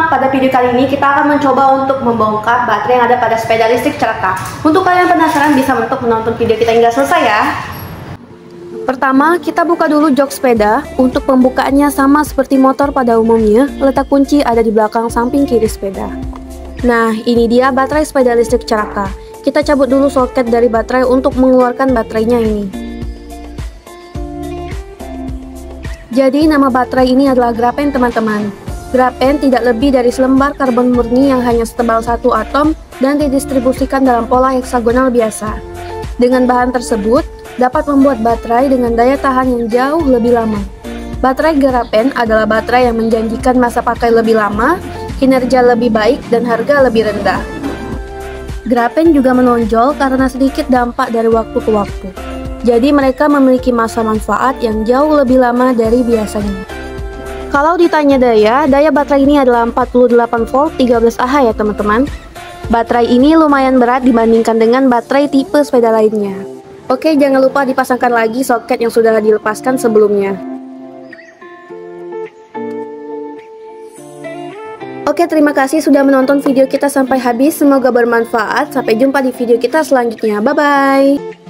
teman-teman, pada video kali ini kita akan mencoba untuk membongkar baterai yang ada pada sepeda listrik Ceraka. Untuk kalian penasaran bisa menonton video kita hingga selesai ya. Pertama, kita buka dulu jok sepeda. Untuk pembukaannya sama seperti motor pada umumnya, letak kunci ada di belakang samping kiri sepeda. Nah, ini dia baterai sepeda listrik Ceraka. Kita cabut dulu soket dari baterai untuk mengeluarkan baterainya ini. Jadi nama baterai ini adalah grafen teman-teman. Grafen tidak lebih dari selembar karbon murni yang hanya setebal satu atom dan didistribusikan dalam pola heksagonal biasa. Dengan bahan tersebut, dapat membuat baterai dengan daya tahan yang jauh lebih lama. Baterai grafen adalah baterai yang menjanjikan masa pakai lebih lama, kinerja lebih baik, dan harga lebih rendah. Grafen juga menonjol karena sedikit dampak dari waktu ke waktu. Jadi mereka memiliki masa manfaat yang jauh lebih lama dari biasanya. Kalau ditanya daya baterai ini adalah 48 volt 13 Ah ya teman-teman. Baterai ini lumayan berat dibandingkan dengan baterai tipe sepeda lainnya. Oke, jangan lupa dipasangkan lagi soket yang sudah dilepaskan sebelumnya. Oke, terima kasih sudah menonton video kita sampai habis. Semoga bermanfaat. Sampai jumpa di video kita selanjutnya. Bye-bye.